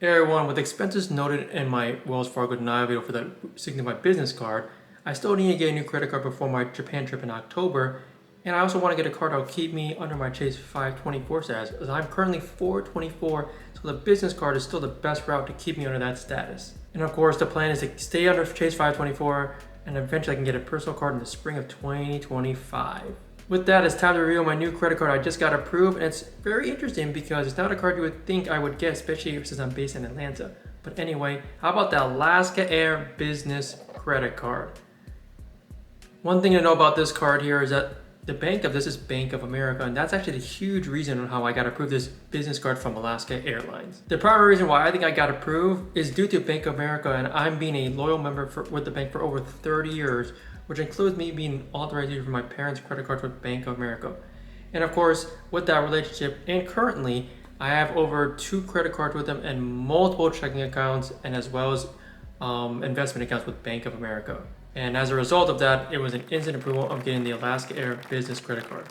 Hey everyone, with expenses noted in my Wells Fargo denial video for the Signify business card, I still need to get a new credit card before my Japan trip in October, and I also want to get a card that will keep me under my Chase 524 status, as I'm currently 424, so the business card is still the best route to keep me under that status. And of course, the plan is to stay under Chase 524, and eventually I can get a personal card in the spring of 2025. With that, it's time to reveal my new credit card I just got approved, and it's very interesting because it's not a card you would think I would get, especially since I'm based in Atlanta. But anyway, how about the Alaska Air Business Credit Card? One thing to know about this card here is that the bank of this is Bank of America, and that's actually the huge reason on how I got approved this business card from Alaska Airlines. The primary reason why I think I got approved is due to Bank of America, and I'm being a loyal member with the bank for over 30 years, which includes me being authorized to use for my parents' credit cards with Bank of America. And of course, with that relationship, and currently, I have over 2 credit cards with them and multiple checking accounts, and as well as investment accounts with Bank of America. And as a result of that, it was an instant approval of getting the Alaska Air Business Credit Card.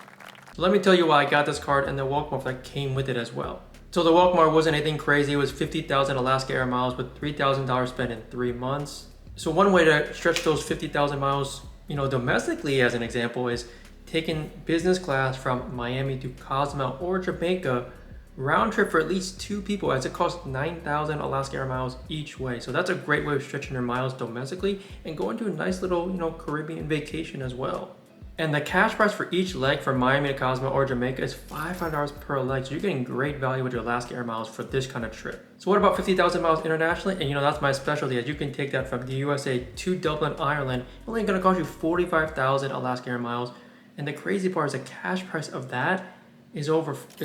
So let me tell you why I got this card and the welcome offer that came with it as well. So the welcome offer wasn't anything crazy. It was 50,000 Alaska Air miles with $3,000 spent in 3 months. So one way to stretch those 50,000 miles, domestically as an example, is taking business class from Miami to Cozumel or Jamaica, round trip for at least 2 people, as it costs 9,000 Alaska Air miles each way. So that's a great way of stretching your miles domestically and going to a nice little, Caribbean vacation as well. And the cash price for each leg from Miami to Cozumel or Jamaica is $500 per leg. So you're getting great value with your Alaska Air miles for this kind of trip. So what about 50,000 miles internationally? And that's my specialty, as you can take that from the USA to Dublin, Ireland. It's only gonna cost you 45,000 Alaska Air miles. And the crazy part is the cash price of that is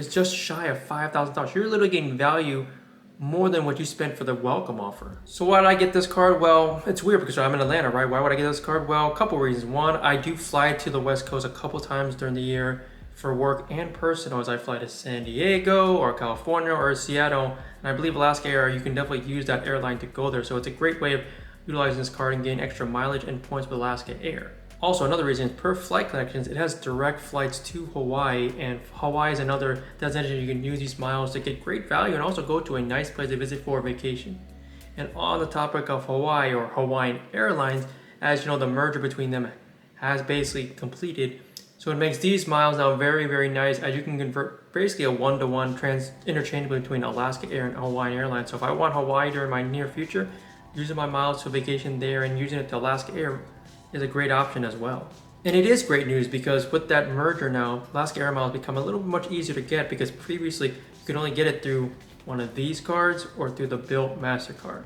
just shy of $5,000. You're literally getting value more than what you spent for the welcome offer. So why did I get this card? Well, it's weird because I'm in Atlanta, right? Why would I get this card? Well, a couple reasons. One, I do fly to the West Coast a couple times during the year for work and personal, as I fly to San Diego or California or Seattle. And I believe Alaska Air, you can definitely use that airline to go there. So it's a great way of utilizing this card and getting extra mileage and points with Alaska Air. Also, another reason is per flight connections, it has direct flights to Hawaii, and Hawaii is another destination you can use these miles to get great value and also go to a nice place to visit for a vacation. And on the topic of Hawaii or Hawaiian Airlines, as you know, the merger between them has basically completed. So it makes these miles now very, very nice, as you can convert basically a one-to-one interchangeably between Alaska Air and Hawaiian Airlines. So if I want Hawaii during my near future, using my miles to vacation there and using it to Alaska Air is a great option as well. And it is great news because with that merger now, Alaska Air miles become a little much easier to get, because previously you could only get it through one of these cards or through the Bilt Mastercard.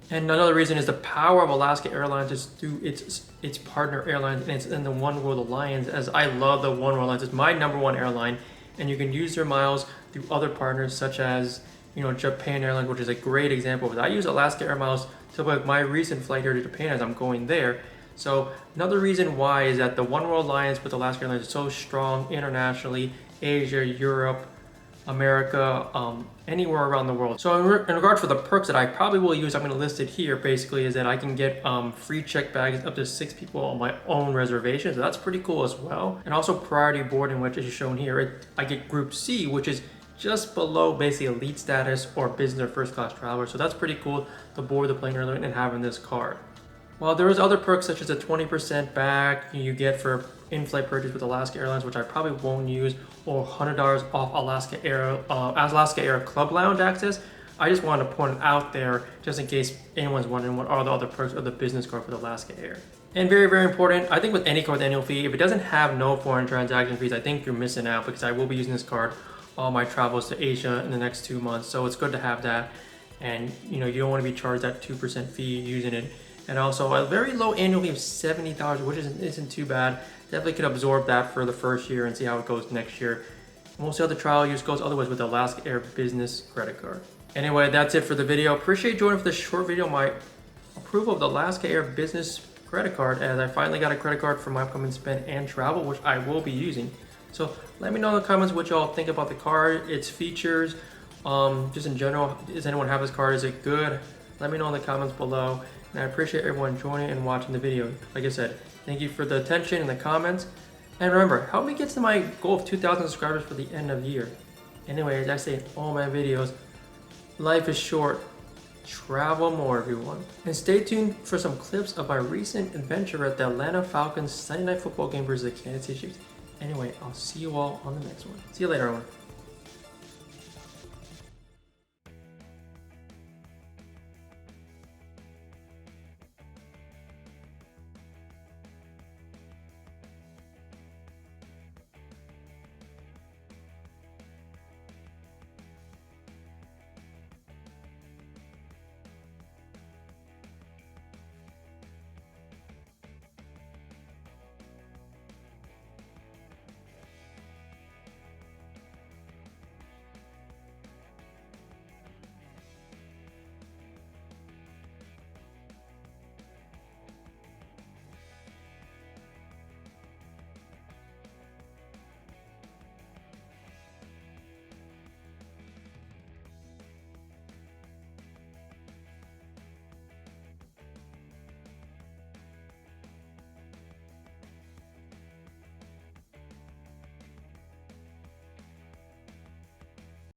And another reason is the power of Alaska Airlines is through its partner airlines, and it's in the One World Alliance, as I love the One World Alliance. It's my #1 airline, and you can use their miles through other partners such as Japan Airlines, which is a great example of it. I use Alaska Air miles to book my recent flight here to Japan as I'm going there. So another reason why is that the One World Alliance with Alaska Airlines is so strong internationally, Asia, Europe, America, anywhere around the world. So in regard for the perks that I probably will use, I'm going to list it here basically, is that I can get free checked bags up to 6 people on my own reservation. So that's pretty cool as well. And also priority boarding, which is shown here. I get Group C, which is just below basically elite status or business or first class traveler. So that's pretty cool to board the plane early and having this card. While there is other perks such as a 20% back you get for in-flight purchase with Alaska Airlines, which I probably won't use, or $100 off Alaska Air Club Lounge access, I just wanted to point it out there just in case anyone's wondering what are the other perks of the business card for the Alaska Air. And very, very important, I think with any card with annual fee, if it doesn't have no foreign transaction fees, I think you're missing out, because I will be using this card all my travels to Asia in the next 2 months. So it's good to have that. And you don't want to be charged that 2% fee using it. And also a very low annual fee of $70, which isn't too bad. Definitely could absorb that for the first year and see how it goes next year. And we'll see how the trial use goes otherwise with the Alaska Air Business Credit Card. Anyway, that's it for the video. Appreciate joining for this short video, my approval of the Alaska Air Business Credit Card, as I finally got a credit card for my upcoming spend and travel, which I will be using. So let me know in the comments what y'all think about the card, its features, just in general. Does anyone have this card? Is it good? Let me know in the comments below. And I appreciate everyone joining and watching the video. Like I said, thank you for the attention and the comments. And remember, help me get to my goal of 2,000 subscribers for the end of the year. Anyway, as I say in all my videos, life is short. travel more, everyone. And stay tuned for some clips of my recent adventure at the Atlanta Falcons Sunday Night Football game versus the Kansas City Chiefs. Anyway, I'll see you all on the next one. See you later, everyone.